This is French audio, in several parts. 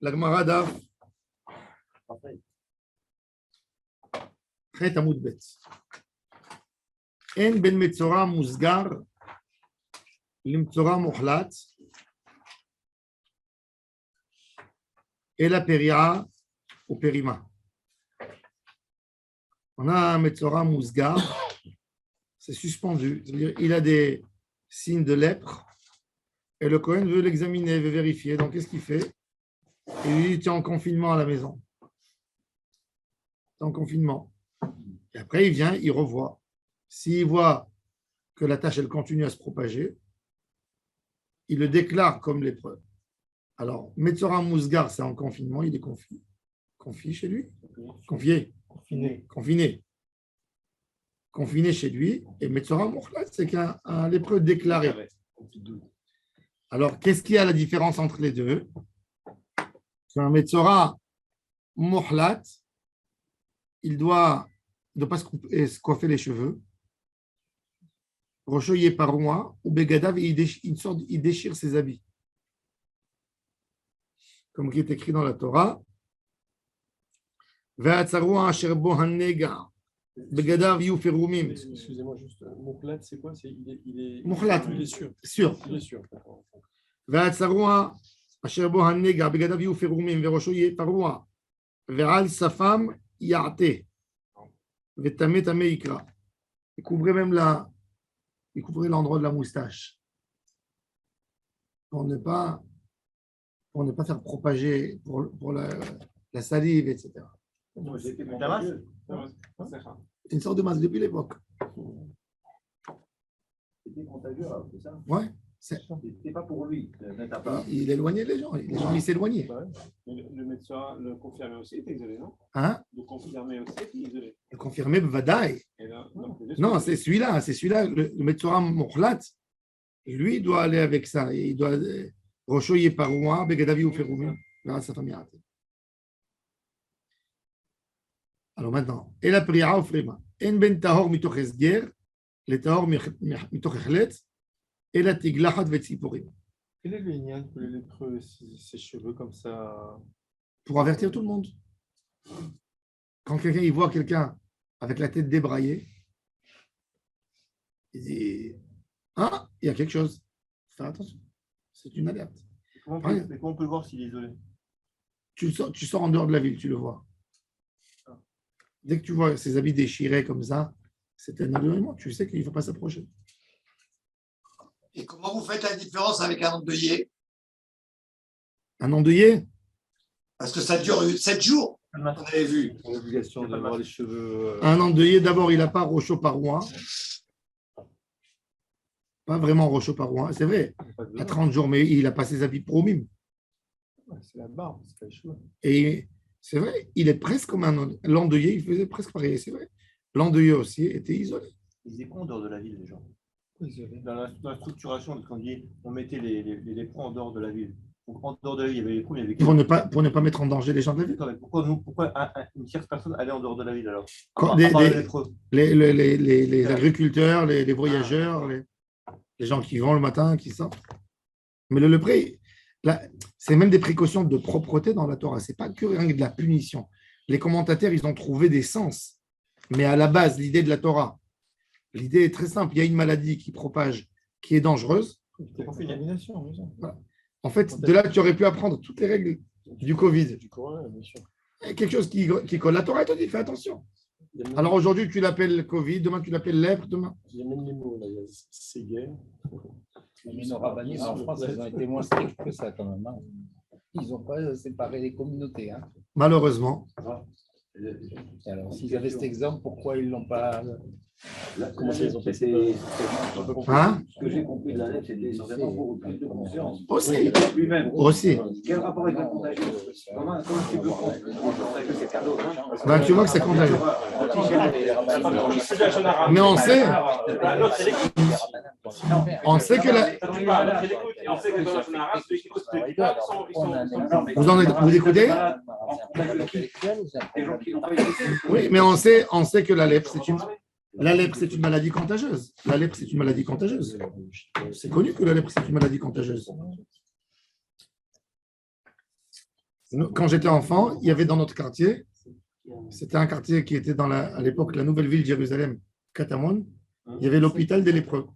La Gemara Daf Chet Amud Bet. En ben Metzora Musgar Limtzora Muhlat et la Peria ou Perima. On a un Metzora Musgar, c'est suspendu, c'est-à-dire il a des signes de lèpre et le Kohen veut l'examiner, veut vérifier. Donc qu'est-ce qu'il fait? Et lui dit, tu es en confinement à la maison. Tu es en confinement. Et après, il vient, il revoit. S'il voit que la tâche, elle continue à se propager, il le déclare comme lépreux. Alors, Metzora Musgar, c'est en confinement, il est confié. Confié chez lui? Confié. Confiné. Confiné chez lui. Et Metzora Muhlat, c'est qu'un lépreux déclaré. Alors, qu'est-ce qu'il y a la différence entre les deux? Un Metzora Muhlat, il ne doit pas se coiffer les cheveux. Rochoyer par moi, ou Begadav, il déchire ses habits. Comme il est écrit dans la Torah. Excusez-moi juste, Muhlat, c'est quoi? Muhlat, il est sûr. Sûr. Il est sûr. אשר בו הנגע בגדיו יהיו פירומים וראשו יהיה פרוע ועל שפם יעטה וטמא טמא יקרא. Il couvrait même l'endroit de la moustache pour ne pas faire propager pour la salive, etc. C'est une sorte de masse depuis l'époque. C'était contagieux, c'est ça? Ouais. C'était pas pour lui. Il éloignait les gens. Les gens, ils s'éloignaient. Le médecin, le confirmé aussi, était isolé, non? Hein? Le confirmé aussi était isolé. Le confirmé, Vadaï. Non, c'est celui-là. C'est celui-là. Le Metzora Muhlat, lui, il doit aller avec ça. Il doit rochoyer par moi, Begadavi ou Feroumi, vers sa famille. Alors maintenant, et la prière au frima. En ben tahor mitoch esger, le tahor mitoch echlet, et la tiglachat vetziporim. Quel est le lien pour les lépreux, ces cheveux comme ça? Pour avertir tout le monde. Quand quelqu'un il voit quelqu'un avec la tête débraillée, il dit ah, il y a quelque chose. Fais attention. C'est une alerte. Comment on peut le voir s'il est isolé? Tu sors en dehors de la ville, tu le vois. Dès que tu vois ses habits déchirés comme ça, c'est un éloignement. Tu sais qu'il ne faut pas s'approcher. Et comment vous faites la différence avec un endeuillé? Un endeuillé? Parce que ça dure 7 jours, on avait vu. L'obligation d'avoir les cheveux. Un endeuillé, d'abord, il n'a pas rocho parois. Pas vraiment rocho parois. C'est vrai, à 30 jours, mais il n'a pas ses habits promim. C'est la barbe, c'est pas les cheveux. Et c'est vrai, il est presque comme un l'endeuillé, il faisait presque pareil, c'est vrai. L'endeuillé aussi était isolé. Ils étaient quoi en dehors de la ville, les gens? Dans la structuration, quand on mettait les lépreux en dehors de la ville. Donc, en dehors de la ville, il y avait les lépreux, il y avait... Pour ne pas mettre en danger les gens de la ville. Pourquoi une tierce personne allait en dehors de la ville alors? Les agriculteurs, les voyageurs, les gens qui vont le matin, qui sortent. Mais le lepré, c'est même des précautions de propreté dans la Torah. Ce n'est pas que rien de la punition. Les commentateurs, ils ont trouvé des sens. Mais à la base, l'idée de la Torah, l'idée est très simple. Il y a une maladie qui propage, qui est dangereuse. Voilà. En fait, de là, tu aurais pu apprendre toutes les règles du Covid. Quelque chose qui colle. La Torah te dit, fais attention. Alors aujourd'hui, tu l'appelles Covid, demain, tu l'appelles lèpre, demain. Il y a même les mots, là. Il y a séguer. Mais nos rabbinim en France, ils ont été moins stricts que ça quand même. Ils n'ont pas séparé les communautés. Malheureusement. Alors, s'ils avaient cet exemple, pourquoi ils ne l'ont pas... Comment ils ont fait? Ce que j'ai compris de la lettre, c'était certainement pour plus de conscience. Aussi. Quel rapport avec la contagion? Comment tu peux contagieux c'est cadeau? Tu vois que c'est contagieux. Mais on sait que vous écoutez? Oui, mais on sait que la lèpre, c'est une maladie contagieuse. La lèpre, c'est une maladie contagieuse. C'est connu que la lèpre, c'est une maladie contagieuse. Quand j'étais enfant, il y avait dans notre quartier, c'était un quartier qui était à l'époque la nouvelle ville de Jérusalem, Katamon, il y avait l'hôpital des lépreux.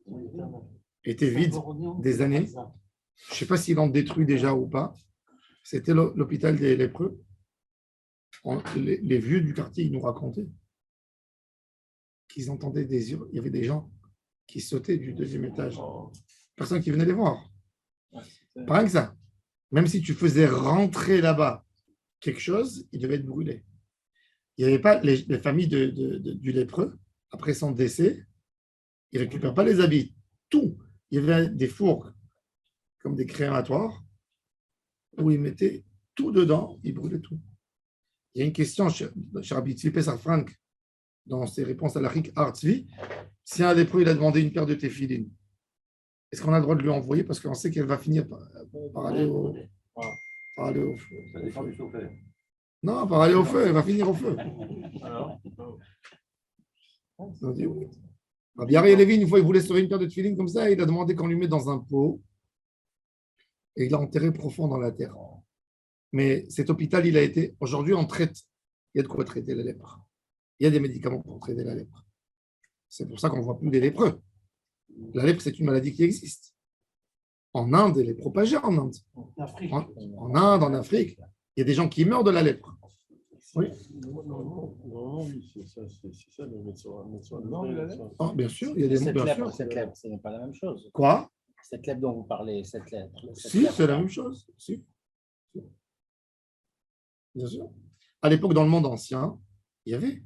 Il était vide des années. Je ne sais pas s'ils l'ont détruit déjà ou pas. C'était l'hôpital des lépreux. Les vieux du quartier, ils nous racontaient qu'ils entendaient des hurles. Il y avait des gens qui sautaient du deuxième étage. Personne qui venait les voir. Pas rien que ça. Même si tu faisais rentrer là-bas quelque chose, il devait être brûlé. Il n'y avait pas les familles du lépreux, après son décès, ils ne récupèrent pas les habits. Tout. Il y avait des fours comme des crématoires où ils mettaient tout dedans, ils brûlaient tout. Il y a une question chez Rabbi Tzvi Pesach Frank, dans ses réponses à l'Arik Artzvi, si un lépreux il a demandé une paire de téphilines, est-ce qu'on a le droit de lui envoyer parce qu'on sait qu'elle va finir par aller au feu? Ça dépend du chauffeur. Non, par aller au feu, elle va finir au feu. Alors, On dit oui. Rabbi Ari Lévi, une fois, il voulait sauver une paire de téphilines comme ça, il a demandé qu'on lui mette dans un pot et il l'a enterré profond dans la terre. Mais cet hôpital, il a été. Aujourd'hui, on traite. Il y a de quoi traiter la lèpre. Il y a des médicaments pour traiter la lèpre. C'est pour ça qu'on ne voit plus des lépreux. La lèpre, c'est une maladie qui existe. En Inde, elle est propagée en Inde. En Inde, en Afrique, il y a des gens qui meurent de la lèpre. Oui. non, oui, c'est ça le médecin. Ah, bien sûr, il y a des Cette bien lèpre, sûr. cette lèpre, ce n'est pas la même chose. Quoi? Cette lèpre dont vous parlez, cette lèpre. Si, c'est la même chose. Si. Bien sûr. À l'époque, dans le monde ancien, il y avait.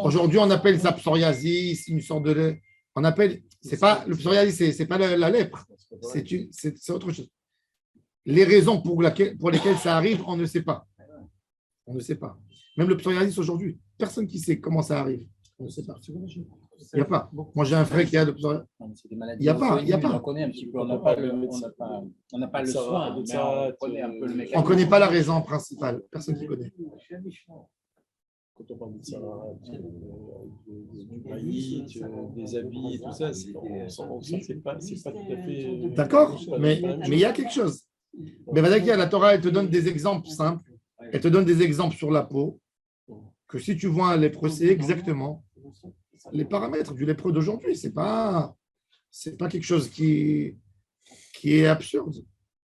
Aujourd'hui, on appelle ça psoriasis, une sorte de lait. On appelle. C'est pas le psoriasis, c'est pas la lèpre. C'est autre chose. Les raisons pour lesquelles ça arrive, on ne sait pas. On ne sait pas. Même le psoriasis aujourd'hui, personne qui sait comment ça arrive. On ne sait pas. Il n'y a pas. Moi, j'ai un frère qui a le psoriasis. Il n'y a pas. On connaît un petit peu. On n'a pas le soin. Mais on connaît un peu le mécanisme. On ne connaît pas la raison principale. Personne qui connaît. Quand on parle de ça, du maïs, des habits, tout ça, on sent que c'est pas tout à fait. D'accord, mais il y a quelque chose. Mais la Torah, elle te donne des exemples simples. Elle te donne des exemples sur la peau. Que si tu vois un lépreux, c'est exactement les paramètres du lépreux d'aujourd'hui. C'est pas quelque chose qui est absurde.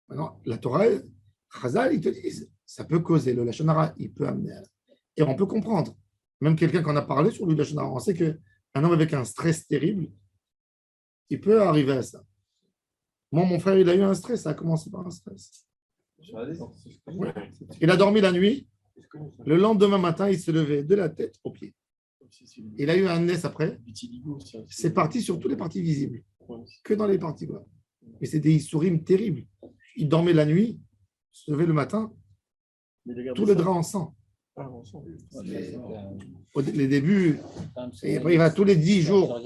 Maintenant, la Torah, Chazal, ils te disent, ça peut causer le lachon hara, il peut amener. Et on peut comprendre. Même quelqu'un qu'on a parlé sur le lachon hara, on sait qu'un homme avec un stress terrible, il peut arriver à ça. Moi, mon frère, il a eu un stress, ça a commencé par un stress. Ouais. Il a dormi la nuit. Le lendemain matin, il se levait de la tête aux pieds. Il a eu un nez après. C'est parti sur toutes les parties visibles, que dans les parties bas. Mais c'est des issourim terribles. Il dormait la nuit, se levait le matin, tous les draps en sang. Les débuts, et après, il va tous les 10 jours.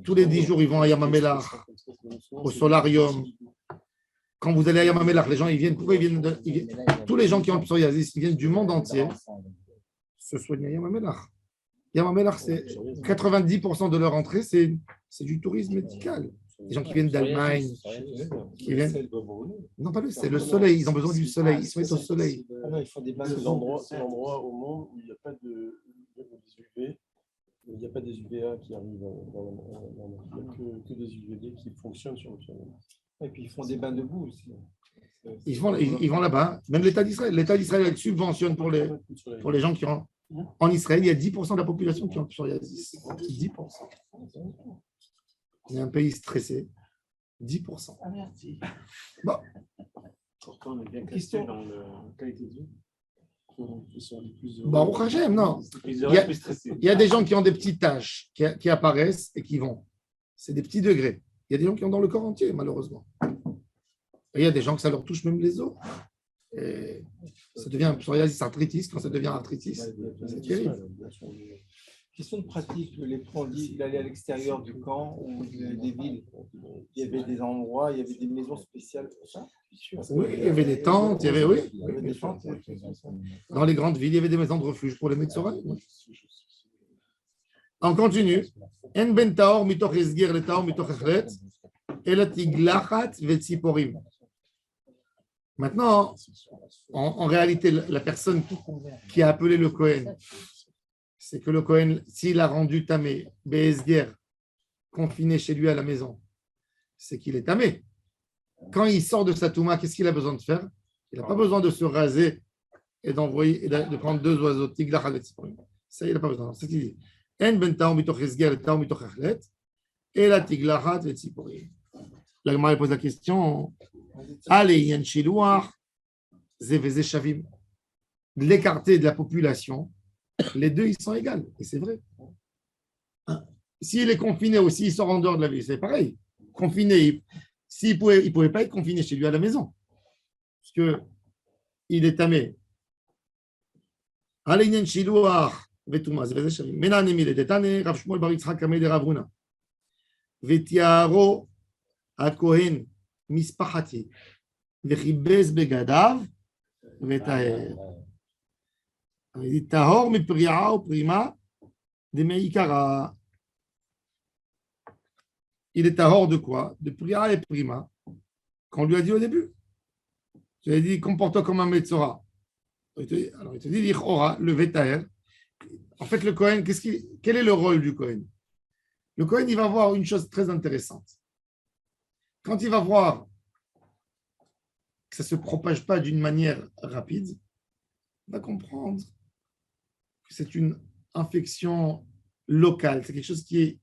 Tous les 10 jours, ils vont à Yamamelach, au solarium. Quand vous allez à Yamamelach, les gens, ils viennent. Pourquoi ils viennent, tous les gens qui ont le psoriasis, ils viennent du monde entier se soigner à Yamamelach. Yamamelach, c'est 90% de leur entrée, c'est du tourisme médical. Les gens qui viennent d'Allemagne, qui viennent. Non, pas c'est le soleil. Ils ont besoin du soleil. Ils se mettent au soleil. C'est l'endroit au monde où il n'y a pas de UV. Il n'y a pas des UVA qui arrivent il n'y a que des UVD qui fonctionnent sur le soleil. Et puis ils font des bains de boue aussi. Ils vont là-bas. Même l'État d'Israël subventionne pour les gens qui rentrent. En Israël, il y a 10% de la population qui ont le psoriasis. 10%. On est un pays stressé. 10%. Ah, merci. Bon. Pourtant, on est bien cassé dans la qualité de vie. Baruch Hashem, non. Il y a des gens qui ont des petites taches qui apparaissent et qui vont. C'est des petits degrés. Il y a des gens qui ont dans le corps entier, malheureusement. Et il y a des gens que ça leur touche même les os. Et ça devient psoriasis arthritis. Quand ça devient arthritis, c'est terrible. Question de pratique, le lépreux, on dit d'aller à l'extérieur du camp ou des villes. Il y avait des endroits, il y avait des maisons spéciales pour ça. Oui, il y avait des tentes, il y avait, oui. Il y avait des tentes. Dans les grandes villes, il y avait des maisons de refuge pour les Metzoraim. On continue. En ben taor mitoch esger le taor mitoch echret, el tiglachat vetziporim. Maintenant, en réalité, la personne qui a appelé le Kohen, c'est que le Kohen, s'il a rendu tamé, Be'ezger, confiné chez lui à la maison, c'est qu'il est tamé. Quand il sort de sa touma, qu'est-ce qu'il a besoin de faire? Il n'a pas besoin de se raser et d'envoyer, et de prendre 2 oiseaux, tigla chalet tziporim. Ça, il n'a pas besoin. C'est ce qu'il dit. En ben taom mitoch ezger, taom mitoch achlet, et la tigla chalet tziporim. La Gemara pose la question. Allez, yan shiluach, zeveze shavim. De l'écarter de la population, les deux, ils sont égaux. Et c'est vrai. S'il est confiné aussi, il sort en dehors de la ville, c'est pareil. Confiné, il ne pouvait pas être confiné chez lui à la maison. Parce qu'il est tamé. Allez, yan shiluach, vetuma, zeveze shavim. Menanem il est détané, Rav Shmuel bar Yitzchak kamei de Rav Huna. Vetiaro הכהן מספחתי וכיבס בגדיו וטהר. טהור מפריעה ופרימה דמעיקרא. Il est tahor de quoi? De priya et prima, qu'on lui a dit au début. Tu lui as dit, comporte-toi comme un Metzora. Alors il te dit, le vetaher. En fait, le Kohen, quel est le rôle du Kohen? Le Kohen, il va voir une chose très intéressante. Quand il va voir que ça ne se propage pas d'une manière rapide, il va comprendre que c'est une infection locale. C'est quelque chose qui est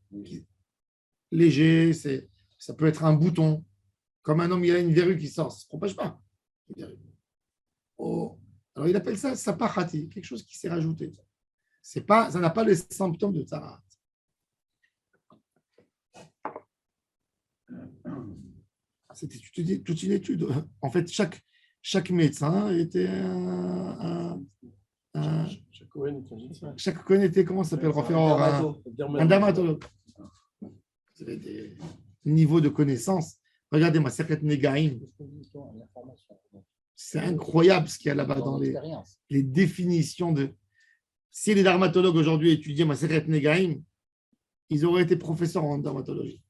léger, ça peut être un bouton. Comme un homme, il a une verrue qui sort, ça ne se propage pas. Alors il appelle ça sapachati, quelque chose qui s'est rajouté. Ça n'a pas les symptômes de tzarat. C'était toute une étude. En fait, chaque médecin était chaque Kohen était, comment ça s'appelle, un dermatologue. Vous avez des niveaux de connaissances. Regardez ma Sechet Negaim. C'est incroyable ce qu'il y a là-bas dans les définitions de. Si les dermatologues aujourd'hui étudiaient ma Sechet Negaim, ils auraient été professeurs en dermatologie.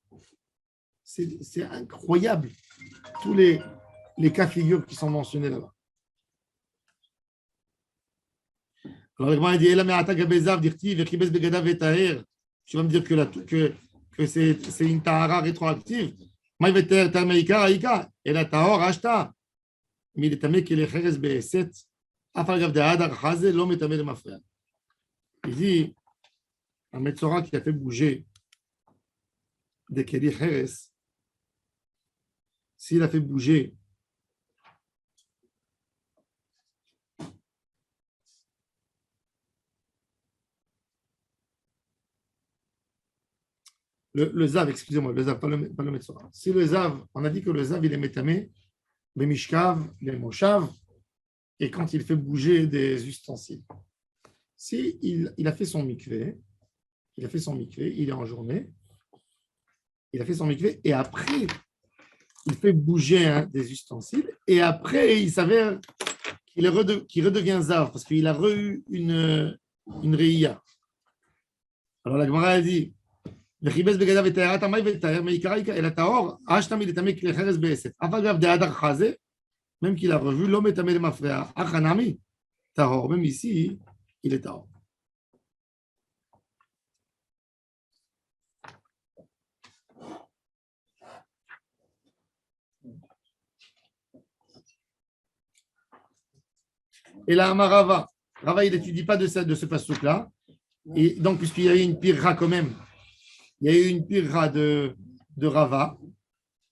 C'est incroyable, tous les cas figures qui sont mentionnés là-bas. Alors, il dit, tu vas me dire que c'est une tahara rétroactive. Mais il dit, un Metzora qui a fait bouger des Keli Cheres, s'il a fait bouger le Zav, excusez-moi, le Zav, pas le Metzora. Si le Zav, on a dit que le Zav, il est métamé, les Mishkav, les Moshav, et quand il fait bouger des ustensiles. Si il a fait son mikvé, il est en journée, il a fait son mikvé, et après, il fait bouger des ustensiles, et après, il s'avère qu'il redevient Zav, parce qu'il a eu une Reïa. Alors la Gemara a dit, même qu'il a revu, l'homme est amé mafréa. Achanami, tahor, même ici, il est tahor. Et là, Rava, il n'étudie pas de ce passouk-là. Et donc, puisqu'il y a eu une pirra quand même, il y a eu une pirra de Rava.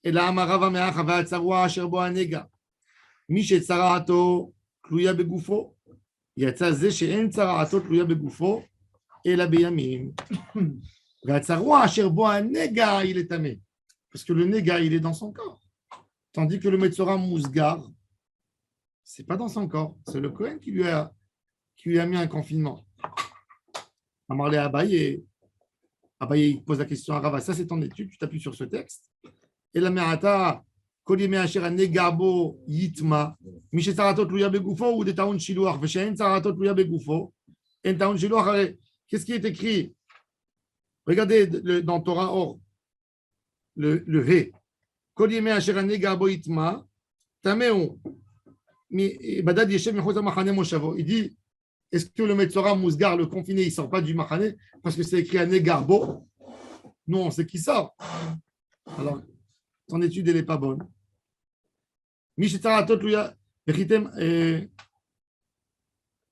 Et là, Rava me'achava tzarua asher bo anega. Mishe tzaraato tluya begufo. Yatsa ze she'en tzaraato tluya begufo. Ela beyamim. Tzarua asher bo anega, il est tamé. Parce que le nega, il est dans son corps. Tandis que le Metzora Mousgar, ce n'est pas dans son corps. C'est le Kohen qui lui a mis un confinement. Amarlé Abaye, il pose la question à Rava. Ça, c'est ton étude. Tu t'appuies sur ce texte. Et la Me'ata, Kolime Asher Negabo Yitma, Mishe Saratot Luya Begufo ou de Taoun Shiluach, Veshen Saratot Luya Begufo, en Taoun Shiluach. Qu'est-ce qui est écrit? Regardez dans Torah Or, le He. Kolime Asher Negabo Yitma, Tameon. Badad Yeshem Mechutz Machane Moshavo. Il dit, est-ce que le Metzora Mousgar, le confiné, il ne sort pas du Machane parce que c'est écrit à Negarbo? Non, on sait qui sort. Alors, ton étude, elle n'est pas bonne. Mishitzaratot Luya, Bechitem,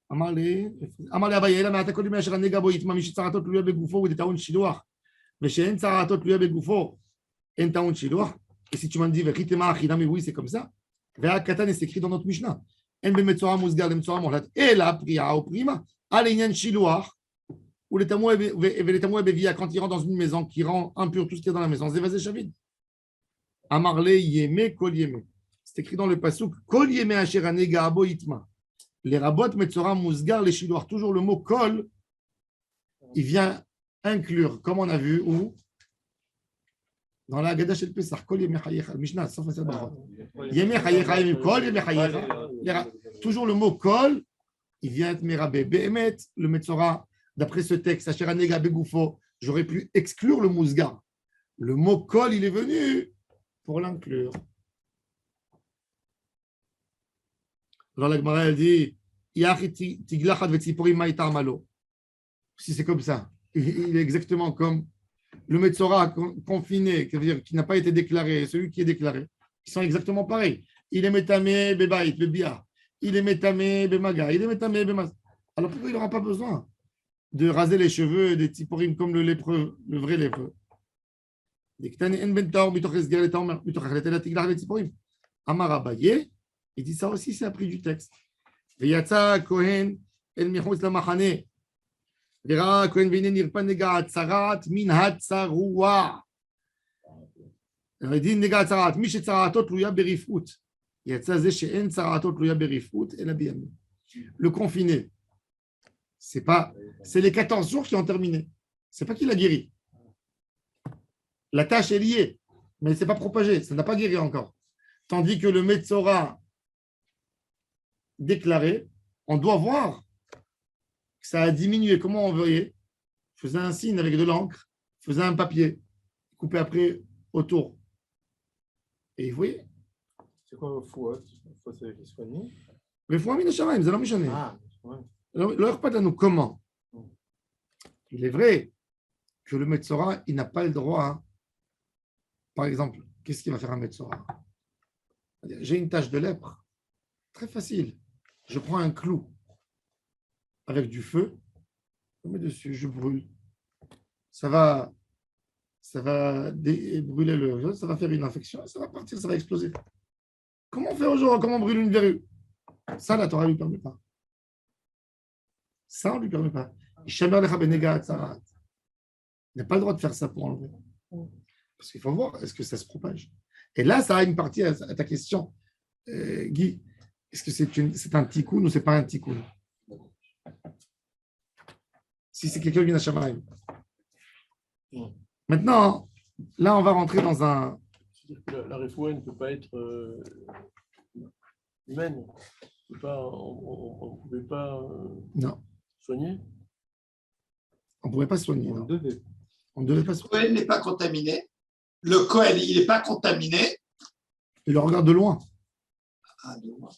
Amale Abaye, la Mata Kolim Asher Negabo, Itma Mishitzaratot Luya Begufo, ou des Taoun Shiloach. Mais chez Enzaratot Luya Begufo, En Taoun Shiloach. Et si tu m'as dit, Vechitema Achidam, oui, c'est comme ça. Vea Katan, c'est écrit dans notre Mishnah. En Ben Metzora Mousgar, le Metzora Mohlat, et la Priya au Prima, Alénian Shiloach. Ou les tamoué bevia, quand il rentre dans une maison qui rend impur tout ce qui est dans la maison, zévazé chavid. Amarle yeme kol yeme. C'est écrit dans le pasuk kol yeme asher anega abo itma. Les rabot metzora mousgar les shiloach. Toujours le mot kol, il vient inclure, comme on a vu, où dans la Haggadah shel Pesach, kol yeme chayecha, Mishnah, sauf la barot. Yeme chayecha yeme kol yeme chayecha. Toujours le mot kol, il vient être merabé. Behemet, le metzora. D'après ce texte, Asheranega Begoufo, j'aurais pu exclure le mousgar. Le mot kol, il est venu pour l'inclure. Alors la Gemara, elle dit si c'est comme ça, il est exactement comme le Metzora confiné, qui veut dire qui n'a pas été déclaré, et celui qui est déclaré. Ils sont exactement pareils. Il est métamé bebaït, bebia. Il est métamé bemaga. Il est métamé bemas. Alors pourquoi il n'aura pas besoin de raser les cheveux des tziporim comme le lépreux, le vrai lépreux? Amar Abaye, il dit ça aussi, c'est appris du texte. Veyatsa Kohen el michutz lamachane. Vera Kohen v'ine nirpa nega atzarat min hatzarua. Il dit nega atzarat, mi shetzaratot tluya berifut. Yatsa ze she'en tzaratot tluya berifut el abiyami. Le confiné. C'est les 14 jours qui ont terminé. C'est pas qu'il a guéri. La tâche est liée, mais ce n'est pas propagé, ça n'a pas guéri encore. Tandis que le Metzora déclaré, on doit voir que ça a diminué. Comment on voyait? Faisait un signe avec de l'encre, faisait un papier, coupé après autour. Et vous voyez? C'est quoi le fouet? C'est soigné? Le fouet, c'est Shamaim, c'est l'homme. Ah, ouais. Alors, pas de nous comment? Il est vrai que le Metzora, il n'a pas le droit. Hein. Par exemple, qu'est-ce qu'il va faire un Metzora? J'ai une tache de lèpre. Très facile. Je prends un clou avec du feu, je mets dessus, je brûle. Ça va brûler le. Ça va faire une infection, ça va partir, ça va exploser. Comment on fait aujourd'hui? Comment on brûle une verrue? Ça, la Torah ne lui permet pas. Ça, on ne lui permet pas. Il n'a pas le droit de faire ça pour enlever. Parce qu'il faut voir, est-ce que ça se propage? Et là, ça a une partie à ta question, Guy. Est-ce que c'est un tikkun ou ce n'est pas un tikkun? Si c'est quelqu'un qui vient à Shamaïm. Maintenant, là, on va rentrer dans un. La refoua ne peut pas être humaine. On ne pouvait pas non. Soigner. On ne pouvait pas soigner. On ne devait pas soigner. Le Kohen n'est pas contaminé. Le Kohen, il n'est pas contaminé. Il le regarde de loin. Ah, de loin.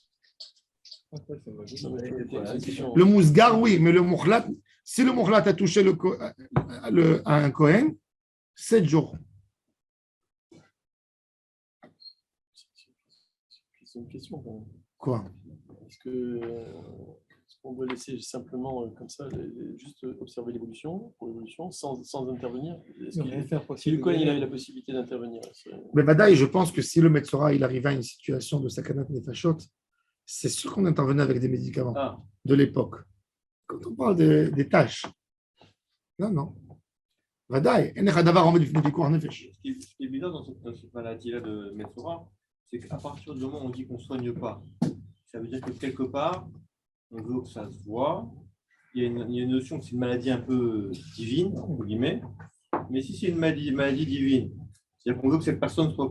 Le mousgar, oui, mais le mokhlat, si le mokhlat a touché un Kohen, 7 jours. C'est une question. Quoi? Est-ce qu'on doit laisser simplement comme ça, juste observer l'évolution, sans intervenir? Si le Kohen il a la possibilité d'intervenir. Mais Badaï, je pense que si le Metzora il arrivait à une situation de sakanat nefashot, c'est sûr qu'on intervenait avec des médicaments de l'époque. Quand on parle des tâches. Non. Badaï, ce qui est évident dans cette maladie-là de Metzora, c'est qu'à partir du moment où on dit qu'on ne soigne pas, ça veut dire que quelque part, on veut que ça se voit. Il y a une notion que c'est une maladie un peu divine, entre guillemets. Mais si c'est une maladie divine, c'est-à-dire qu'on veut que cette personne soit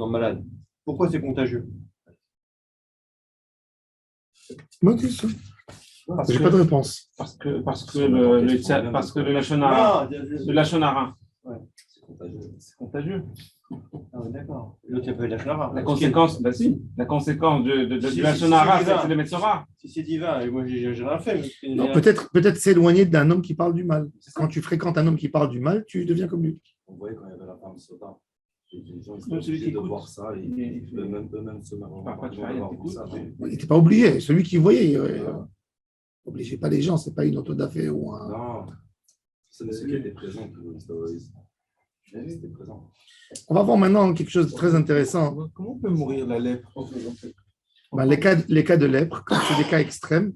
malade, pourquoi c'est contagieux? Bonne question. J'ai pas de réponse. Parce que le Lachon Hara. Ouais, C'est contagieux. Ah oui, d'accord. L'autre, il peut être la Shonara. La conséquence, bah si, la conséquence de la Si, Shonara, si, c'est de mettre Sora. Si c'est divin, et moi, j'ai rien fait. Mais Non, peut-être s'éloigner d'un homme qui parle du mal. Quand tu fréquentes un homme qui parle du mal, tu deviens comme lui. On voyait quand il y avait la femme Soda. Les gens ils Celui étaient obligés qui de écoute. voir ça et eux-mêmes se marrent. Parfois, tu fais rien, t'écoutes. Il n'était pas obligé. Celui qui voyait. N'obligez pas les gens, ce n'est pas une autodafé ou un. Non, c'est ceux qui étaient présents qui étaient présents. On va voir maintenant quelque chose de très intéressant. Comment on peut mourir la lèpre? Ben, les cas de lèpre, quand c'est des cas extrêmes,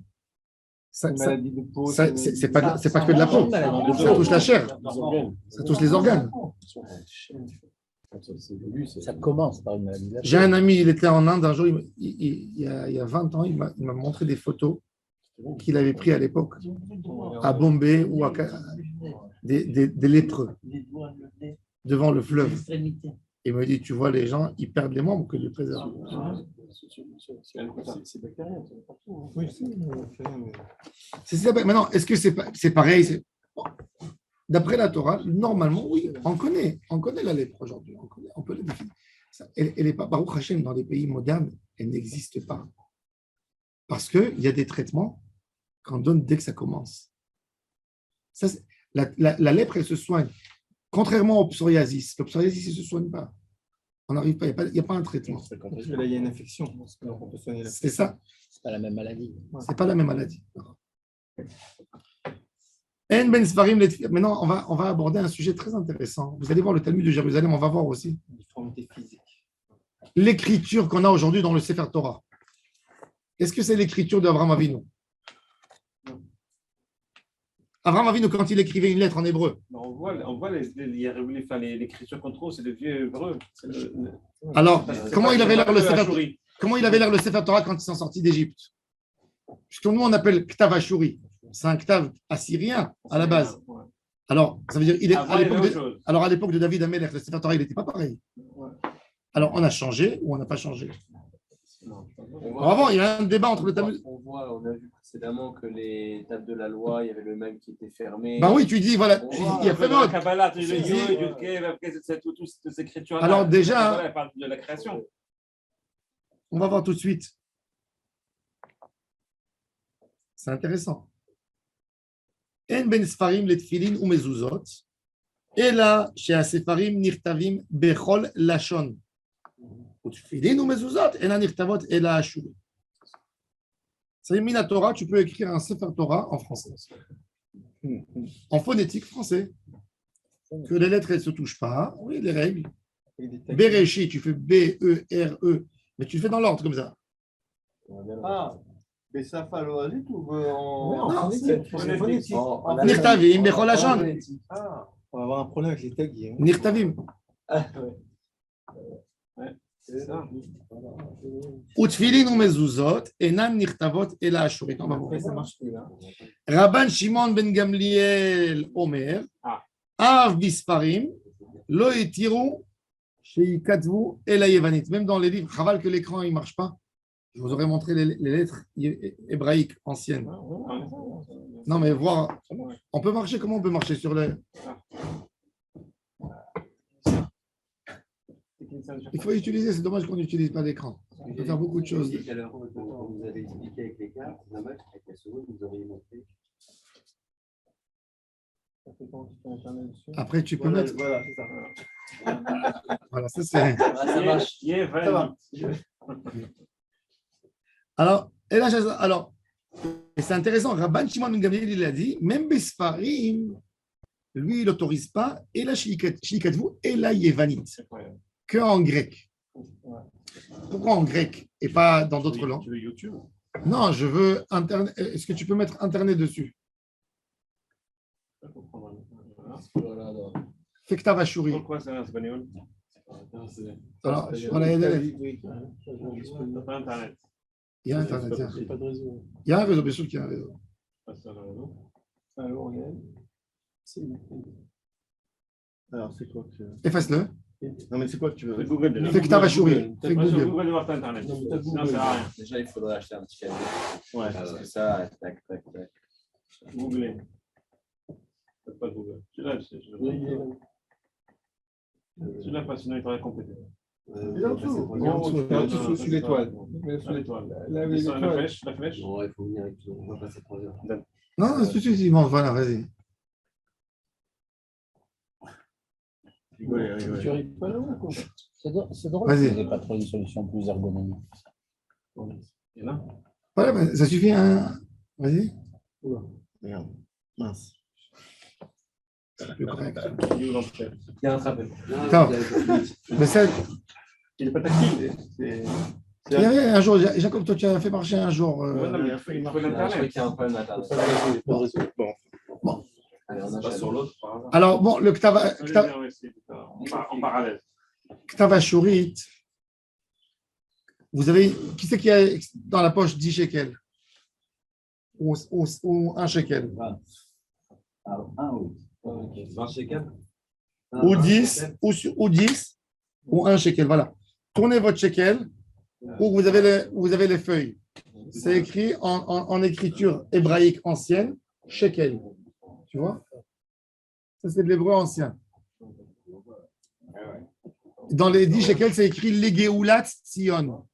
c'est pas que de la peau. Ça touche la chair, ça touche les organes. Ça commence par une maladie. J'ai un ami, il était en Inde un jour, il y a 20 ans, il m'a montré des photos qu'il avait prises à l'époque à Bombay ou à des lépreux devant le fleuve. Il me dit, tu vois, les gens, ils perdent les membres que Dieu préserve. C'est bactérien, c'est partout. Oui, Maintenant, est-ce que c'est pareil? D'après la Torah, normalement, oui, on connaît la lèpre aujourd'hui. On peut la définir. Elle n'est pas, Baruch Hashem, dans les pays modernes, elle n'existe pas. Parce qu'il y a des traitements qu'on donne dès que ça commence. Ça, la lèpre, elle se soigne. Contrairement au psoriasis, le psoriasis, il ne se soigne pas. On n'arrive pas, il n'y a pas un traitement. Parce que là, il y a une infection. Donc on peut soigner la C'est ça. C'est pas la même maladie. C'est pas la même maladie. Maintenant, on va aborder un sujet très intéressant. Vous allez voir le Talmud de Jérusalem, on va voir aussi difformité physique. l'écriture qu'on a aujourd'hui dans le Sefer Torah. Est-ce que c'est l'écriture d'Abraham Avinu? Abraham Avinu, quand il écrivait une lettre en hébreu. On voit l'écriture qu'on trouve, c'est le vieux hébreu. Alors, comment il avait l'air le Sefer Torah quand ils sont sortis d'Égypte? Puisque nous, on appelle Ktav Ashuri. C'est un Ktav assyrien à la base. Alors, ça veut dire, à l'époque de David Amelech, le Sefer Torah, il n'était pas pareil. Alors, on a changé ou on n'a pas changé? Avant, il y a un débat entre le Talmud. On a vu précédemment que les tables de la loi, il y avait le même qui était fermé. Ben oui, tu dis, voilà, il y a fait mode. Alors déjà, de la création. On va voir tout de suite. C'est intéressant. En ben sfarim le tfilin ou mezuzot. Et là, chez Asefarim nirtavim bechol lashon. Tfilin ou mezuzot, et la nirtavot et la ashuri. C'est une Torah, tu peux écrire un Sefer Torah en français. En phonétique français. Que les lettres, elles ne se touchent pas. Oui, les règles. Bereshi, tu fais B-E-R-E, mais tu le fais dans l'ordre comme ça. Ah, mais ça fait l'oasit ou Non, phonétique. Nirtavim bechol lashon. On va avoir un problème avec les tags. Nirtavim. C'est ça. Utfilin ou mezuzot, enam nirtavot et la ashurit. Après, ça marche plus là. Rabban Shimon ben Gamliel Omer, Av bisfarim, lo etiru, sheikatvu et la yevanit. Même dans les livres, chaval que l'écran ne marche pas. Je vous aurais montré les lettres hébraïques anciennes. Non, mais voir, on peut marcher, comment on peut marcher sur les. Il faut utiliser, c'est dommage qu'on n'utilise pas l'écran. On peut faire beaucoup de choses. Tout à l'heure, quand vous avez expliqué avec les cartes, avec la souris, vous auriez montré. Après, tu peux mettre. Voilà, c'est ça. Voilà, ça c'est. Ça marche. Ça va. Alors, et c'est intéressant, Rabban Shimon ben Gamliel, il a dit, même Besfarim, lui, il n'autorise pas, et la Shilikatvu, et la Yevanit, que en grec. Pourquoi en grec et pas dans d'autres langues? Tu veux YouTube? Non, je veux Internet. Est-ce que tu peux mettre Internet dessus? Fais que tu vas chourir. Pourquoi c'est en espagnol? Alors, on a aidé. Pas Internet. Il y a Internet. Il n'y a pas de réseau. Il y a un réseau, bien sûr qu'il y a un réseau. Alors, c'est quoi que... Efface-le. Non, mais c'est quoi que tu veux? Google. Fais que tu vas chourir. Fais Sur Google. Google de voir Internet. Sinon, ça sert à rien. Déjà, il faudrait acheter un petit cahier. Ouais. Parce que ça, tac, tac, tac. Googlez. Pas de Google. Je l'ai. Celui-là, pas, sinon il faudrait compléter. Il est en dessous. Sous l'étoile. Sous l'étoile. Là, oui, La l'étoile. flèche, la flèche. Non, il faut venir avec tout. On va passer 3 heures. Non, c'est suffisant. Voilà, vas-y. Rigolez. Tu arrives pas là ou quoi? C'est drôle Vas-y. qu'il n'y ait pas trouvé une solution plus ergonomique. Il y en a. Voilà, bah, ça suffit. Hein. Vas-y. Regarde, mince. C'est plus correct. Il est où l'entrée? Il y a un rappel. Attends. Mais ça, Il n'est pas tactile. il y avait un jour, Jacob, toi, tu as fait marcher un jour. Ouais, non, mais il faut Je crois l'Internet. qu'il y a un problème d'internet. Bon, Allez, on c'est pas enchaîne. sur l'autre, par hasard. Alors, bon, le En parallèle. Shurit, vous avez. Qui c'est qui a dans la poche 10 shekels ou 1 shekel? Ok. 20 shekels. Ou 10, ou 10, ou 1 shekel. Voilà. Tournez votre shekel où vous avez les feuilles. C'est écrit en écriture hébraïque ancienne, shekel. Tu vois? Ça, c'est de l'hébreu ancien. Dans les 10 shekels, c'est écrit Legeulat Tzion.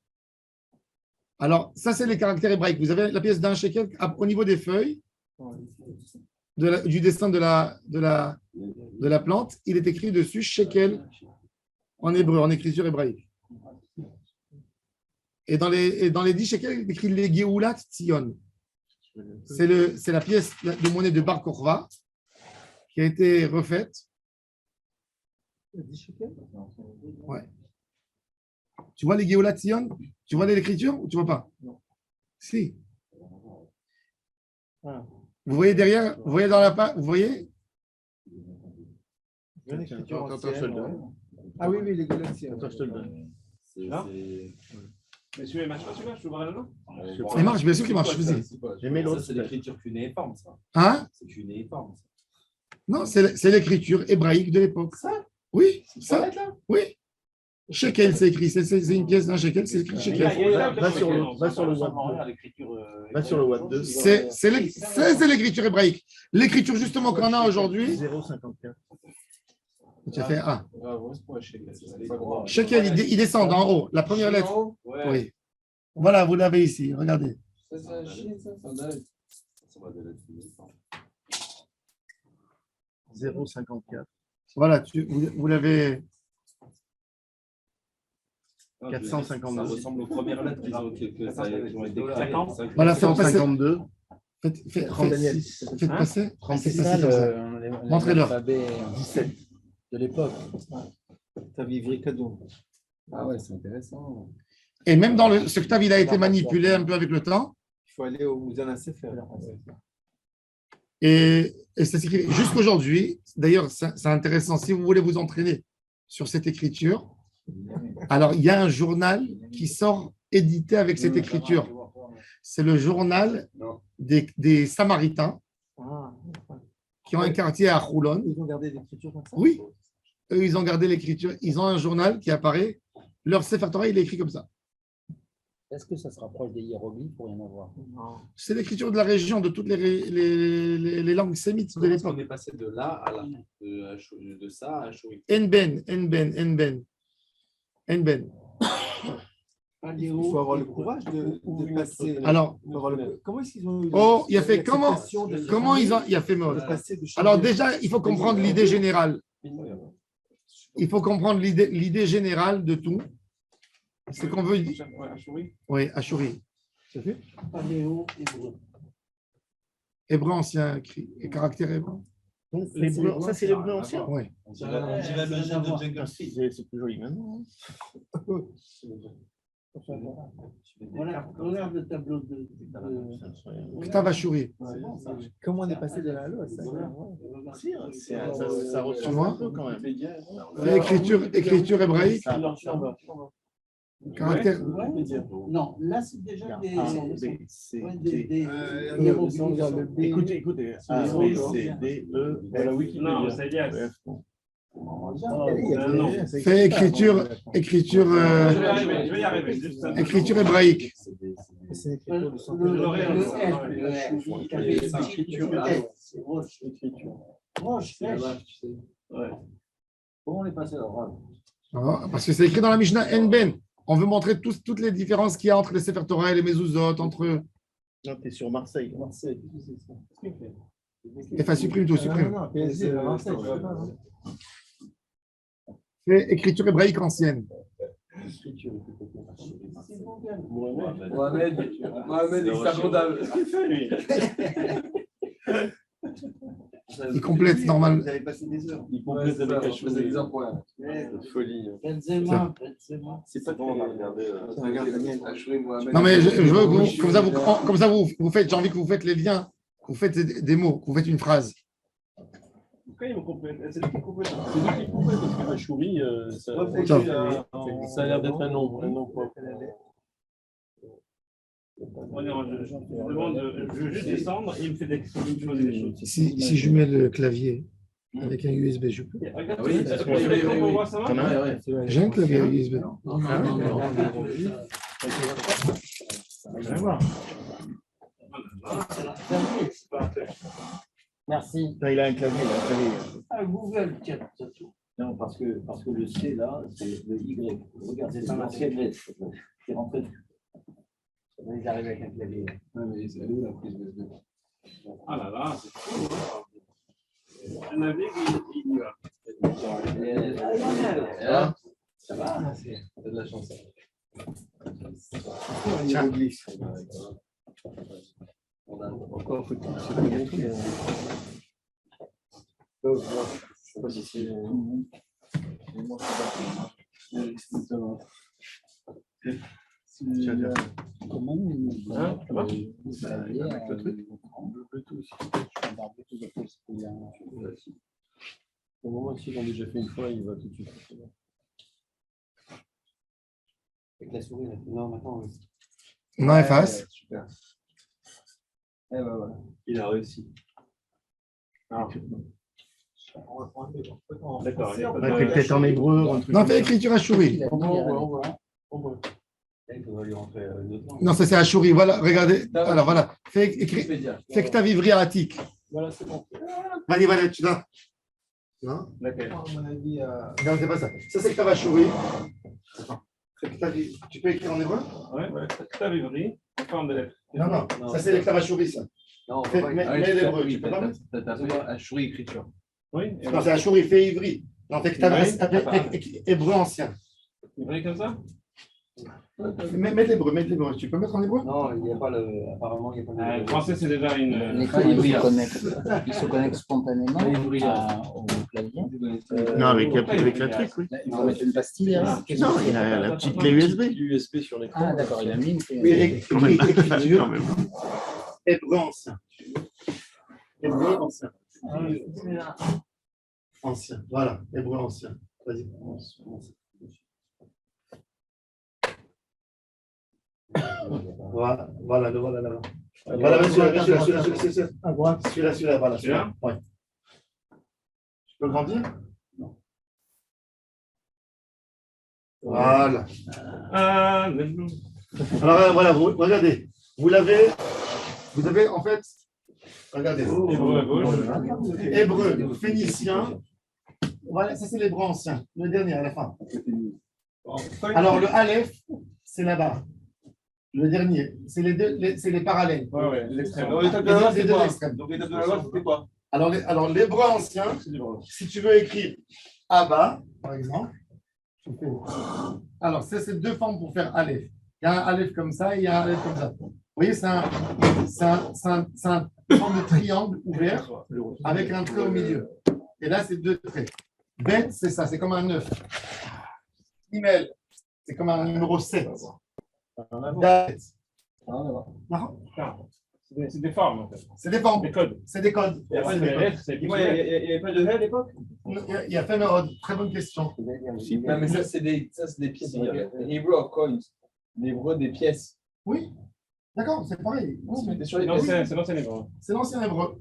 Alors, ça, c'est les caractères hébraïques. Vous avez la pièce d'un shekel au niveau des feuilles, du dessin de la plante. Il est écrit dessus shekel en hébreu, en écriture hébraïque. Et dans les 10 shekels, il est écrit Legeulat Tzion. C'est la pièce de monnaie de Bar Kokhba qui a été refaite. Ouais. Tu vois les Géolat Tzion? Tu vois l'écriture ou tu vois pas? Non. Si. Ah. Vous voyez derrière, vous voyez dans la page, vous voyez? Ah oui, les galaxies. Attends, je te le donne. Là Mais celui-là, il marche pas, celui-là? Je l'ouvre là, non? Il marche, bien sûr qu'il marche. Vas-y. Ça, c'est l'écriture cunéiforme, ça. Hein? C'est cunéiforme. Non, c'est l'écriture hébraïque de l'époque. Oui, ça. Oui. Shekel, c'est écrit. C'est une pièce d'un shekel, c'est écrit shekel. Va sur le Va sur le Watt 2. C'est l'écriture hébraïque. L'écriture justement qu'on a aujourd'hui. 0,54. Tu as fait A. Ah, Shekel, il descend d'en haut. La première lettre. Oui. Voilà, vous l'avez ici. Regardez. Ça va 0,54. Voilà, vous l'avez. 452. Ça ressemble aux premières lettres qu'ils ont été créées. Voilà, faites passer. 152. Faites 36. passer. 36. Faites passer comme ça. Montrez-leur. L'alphabet 17 de l'époque. T'as vivri cadeau. Ah ouais, c'est intéressant. Et même dans ce octave, il a été manipulé un peu avec le temps. Il faut aller au musée d'un Sefer. Et ça s'écrit jusqu'aujourd'hui. D'ailleurs, c'est intéressant. Si vous voulez vous entraîner sur cette écriture, alors il y a un journal qui sort édité avec cette écriture. C'est le journal des Samaritains qui ont un quartier à Roulon. Ils ont gardé l'écriture comme ça? Oui, eux, ils ont gardé l'écriture. Ils ont un journal qui apparaît. Leur Sefer Torah, il est écrit comme ça. Est-ce que ça se rapproche des hiéroglyphes pour rien avoir? C'est l'écriture de la région, de toutes les langues sémites de l'époque. On est passé de là à là, de ça à Shuri. Enben. Il faut avoir le courage de passer. Alors, comment est-ce qu'ils ont eu il a fait comment ils ont, il a fait mort. Alors déjà, il faut comprendre l'idée générale. Il faut comprendre l'idée générale de tout. C'est qu'on veut. Oui, Ashuri. C'est fait? Hébreu ancien, et caractère hébreu. Ça, c'est l'hébreu ancien. Oui. C'est plus joli maintenant. Regarde le tableau de. Ktav Ashuri. Comment on est passé de la loi? Ça ressemble un peu quand même. Écriture hébraïque. Caractère. Non, là c'est déjà des. Écoutez. A, B, C, D, E, F. Non, c'est Elias. Fait écriture Je vais y arriver. Juste un peu. écriture hébraïque. Roche. Ouais. Comment on est passé à l'oral? Parce que c'est écrit dans la Mishnah En-Ben. On veut montrer toutes les différences qu'il y a entre les Sefer Torah et les Mezuzot, entre eux. Non, t'es sur Marseille. Enfin, supprime tout, supprime. Non, PSG, Marseille. C'est écriture hébraïque ancienne. Mohamed, extra-comptable. Il complète normal. Vous avez passé des heures. Il complète avec un chou. des heures pour Folie. Benzema. C'est pas bon, on a regardé. Non, mais je veux que vous, comme ça, vous faites, j'ai envie que vous faites les liens, vous faites des mots, que vous faites une phrase. Pourquoi ils me complètent? C'est lui qui complète. C'est lui qui complète parce que Achouri, ça a l'air d'être un nom propre. Je demande, je veux juste descendre et il me fait des choses. Si je mets le clavier avec un USB, je peux. J'ai un clavier USB. Merci. Non, il a un clavier. Ah, Google, tiens. Non, parce que le C, là, c'est le Y. Regarde, c'est un ancienne lettre. C'est rentré. Ils arrivent avec un clavier. Ouais, mais c'est où la prise USB? Ah là là, c'est fou. Je navigue, il y va. Ça va. T'as de la chance. Encore faut-il se connecter. Je sais pas si c'est. Comment Ça va? avec le truc Au moment s'ils l'ont déjà fait une fois, il va tout de suite. Avec la souris, là. Non, maintenant. Non, efface. Super. Eh ben voilà. Il a réussi. D'accord. Peut-être en hébreu. Non, fais écriture Achouri. Il faudra lui rentrer une autre langue. Non, ça c'est Achouri. Voilà, regardez. Alors voilà, fais que ta vivri attique. Voilà, c'est bon. Vas-y, voilà, tu l'as. Non, D'accord. À mon avis, non, c'est pas ça. Ça c'est que ta Achouri. Tu peux écrire en hébreu? Ouais, ta vivri, en forme de lettre. Non, ça c'est le Achouri, ça. Non, Mets l'hébreu, tu peux pas mettre? T'as fait Achouri écriture. Oui, Non, c'est Achouri, fais ivri. Non, fais que ta hébreu ancien. vivri comme ça? Mets l'hébreu, tu peux mettre en hébreu? non, il n'y a pas le. Apparemment, il n'y a pas Le français, c'est déjà une. L'écran, il se connecte spontanément au clavier. non, avec la truc, oui. Il faut mettre une pastille. Non, il a la petite clé USB. USB sur l'écran. Ah, d'accord, il a mis une clé. Oui, écriture, Quand même. hébreu ancien. Hébreu ancien. Ancien, voilà, hébreu ancien. Vas-y. Voilà, le voilà là-bas. Voilà, celui-là. À droite. Celui-là, voilà. Celui-là. Ouais. Tu peux grandir? Non. Voilà. Alors voilà, vous regardez. Vous avez en fait, regardez. Hébreu à gauche. Hébreu, phénicien. Voilà, ça c'est l'hébreu ancien, le dernier à la fin. Alors le Aleph, c'est là-bas. Le dernier, c'est les deux, c'est les parallèles. Ouais, l'extrême. Donc l'étape de la loi, Les c'est deux quoi? extrêmes. Donc l'étape de la loi, c'était quoi? Alors l'hébreu ancien, si tu veux écrire Abba, par exemple, tu fais. Alors, c'est deux formes pour faire Aleph. Il y a un Aleph comme ça et il y a un Aleph comme ça. Vous voyez, c'est un forme de triangle ouvert avec un trait au milieu. Et là, c'est deux traits. Bet, c'est ça, c'est comme un 9. Email, c'est comme un numéro 7. Dat. C'est des formes, en fait. C'est des formes. Des codes. C'est des codes. Et après, les lettres, c'est. Il n'y avait pas de H à l'époque? Il y a Fémerod. Très bonne question. Non, mais ça, c'est des pièces. Hebrew of coins. L'hébreu des pièces. Oui, d'accord, c'est pareil. C'était sur les Non, pièces. c'est l'ancien hébreu. C'est l'ancien hébreu.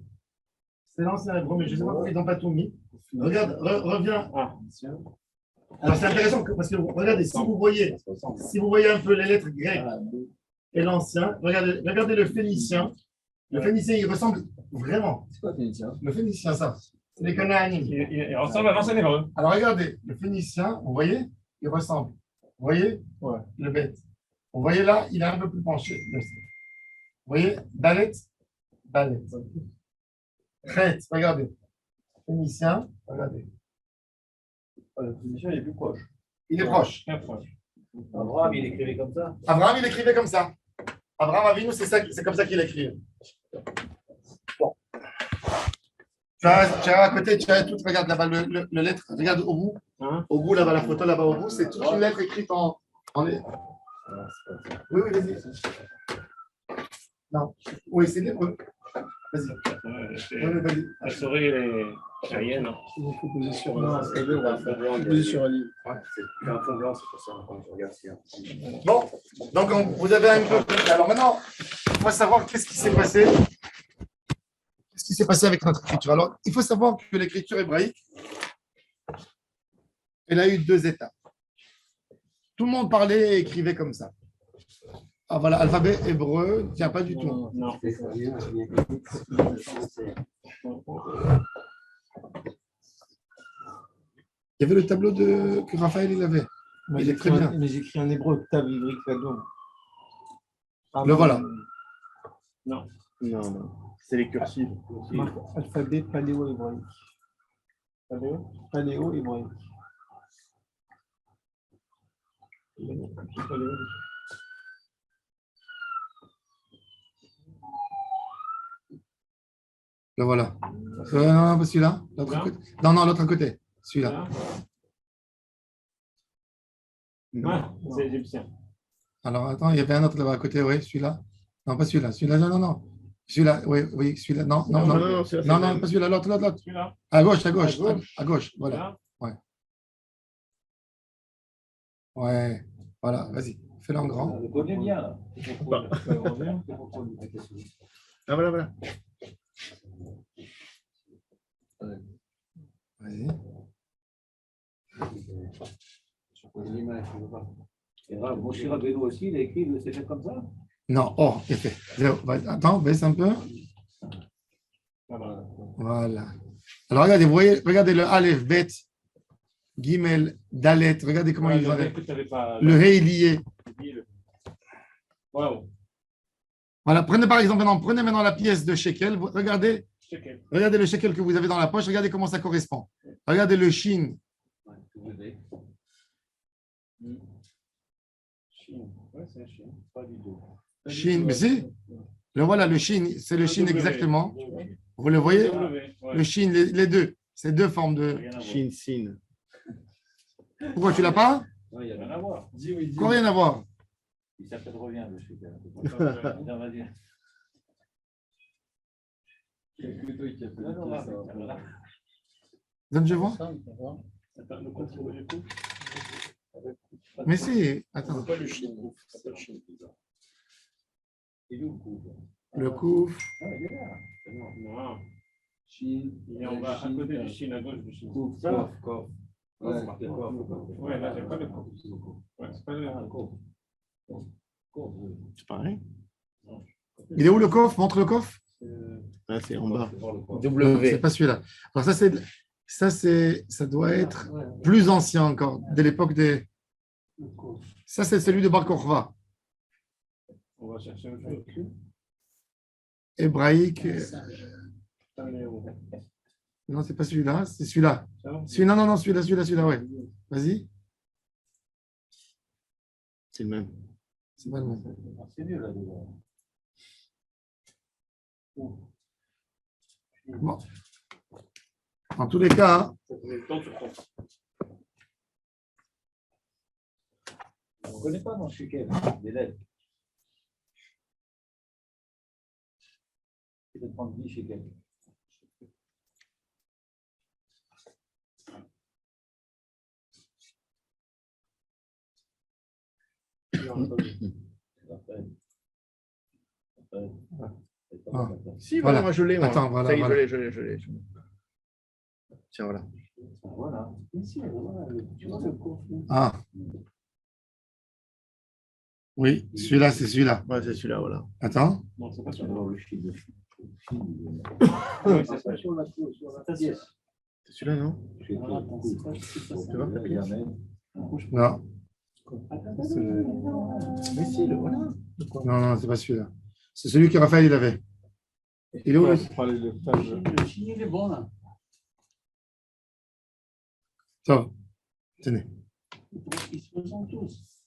C'est l'ancien hébreu, mais je ne sais pas pourquoi ils n'ont pas tout mis. Regarde, reviens. Ah. Alors c'est intéressant parce que regardez, si vous voyez un peu les lettres grecques et l'ancien, regardez le phénicien. Le phénicien, il ressemble vraiment. C'est quoi phénicien? Le phénicien, ça. C'est les Canaanim. Il ressemble à l'ancien hébreu. Alors regardez, le Phénicien, vous voyez, il ressemble. Vous voyez le bête. Vous voyez là, il est un peu plus penché. Vous voyez, Dalet, Dalet. Chet, regardez. Phénicien, regardez. Le Phénicien, il est plus proche. Il est proche. Très proche. Abraham, il écrivait comme ça. Abraham, il écrivait comme ça. Abraham Avinu, c'est comme ça qu'il écrivait. Bon. Tu as à côté, tu as tout, regarde là-bas le lettre, regarde au bout. Hein? Au bout, là-bas, la photo, là-bas au bout, c'est toute une lettre écrite en. Oui, oui, vas-y. Non. Oui, c'est l'hébreu. Vas-y. Oui, vas-y. La souris, elle est aérienne. Il faut poser sur un livre. C'est un fond blanc, c'est pour ça. Quand je regarde s'il Bon, donc vous avez un peu. Alors maintenant, il faut savoir qu'est-ce qui s'est passé. Qu'est-ce qui s'est passé avec notre écriture? Alors, il faut savoir que l'écriture hébraïque, elle a eu deux étapes. Tout le monde parlait et écrivait comme ça. Ah voilà, alphabet hébreu, il n'y a pas du tout. Non. Il y avait le tableau que Raphaël il avait. Moi, Il est très bien. Mais j'écris en hébreu, Tav Ivri Kadom. Le voilà. Non. Non, non. C'est les cursives. Alphabet paléo-hébraïque. Paléo-hébraïque. Le voilà. Non, pas celui-là. L'autre côté. Non, non, l'autre côté. Celui-là. Ouais, c'est égyptien. Alors, attends, il y avait un autre là-bas à côté, oui, celui-là. Non, pas celui-là. Celui-là, non, non, non. Celui-là, oui, oui, celui-là. Non, non, non. Non, non, pas celui-là, l'autre, l'autre, l'autre. Celui-là. À gauche, à gauche, à gauche. Voilà. Ouais. Ouais. Voilà, vas-y. Fais-le en grand. Je connais bien, là. Ah, voilà, voilà. Vas-y. Et là, Moshe Rabbeinu aussi, il a écrit, c'est fait comme ça. Non, oh, il fait. Attends, baisse un peu. Voilà. Alors, regardez, vous voyez, regardez le Aleph, Bet, Gimel, Dalet. Regardez comment il est. Le He est lié. Wow. Voilà, prenez par exemple prenez maintenant la pièce de shekel. Regardez le shekel que vous avez dans la poche. Regardez comment ça correspond. Regardez le shin. Shin, mais si. Le voilà, le shin, c'est le shin exactement. Vous le voyez? Le shin, les deux. C'est deux formes de. Shin, sin. Pourquoi tu l'as pas? Non, il n'y a rien à voir. Quoi, rien à voir? Il s'appelle revient, le shekel. Donne, je vois. Mais si, attends. Le couf. Non. Il est en bas, à côté du Chine, à gauche du Chine. Ouais, là, j'ai pas le couf. Ouais, c'est pas le couf. C'est pareil. Il est où le coffre? Montre le coffre. Là, c'est en bas. C'est pas celui-là. Alors ça doit être plus ancien encore, de l'époque des. Ça, c'est celui de Bar Kokhba. On va chercher un peu. Hébraïque. Non, c'est pas celui-là, c'est celui-là. Non, non, non, celui-là, ouais. Vas-y. C'est le même. C'est pas le même. C'est mieux là-dedans. Bon. En tous les cas, On ne connaît pas dans le shekel, des lettres. Il faut prendre 10 shekels. Si, voilà, moi je l'ai. Attends, voilà. Ça y est, Voilà. je l'ai. Tiens, voilà. Voilà. Ici, voilà, tu vois le cours. Ah. Oui, celui-là, c'est celui-là. Ouais, c'est celui-là, voilà. Attends. Non, c'est pas sur le Chine. Oui, c'est Sur la pièce. C'est celui-là, non? Tu vois, papier? Non. Mais si, le voilà. Non, non, c'est pas celui-là. C'est celui que Raphaël il avait. Il est où Ouais, le... faut parler le page. Le chignon, il est bon là. Ça, tenez. Ils se ressemblent tous.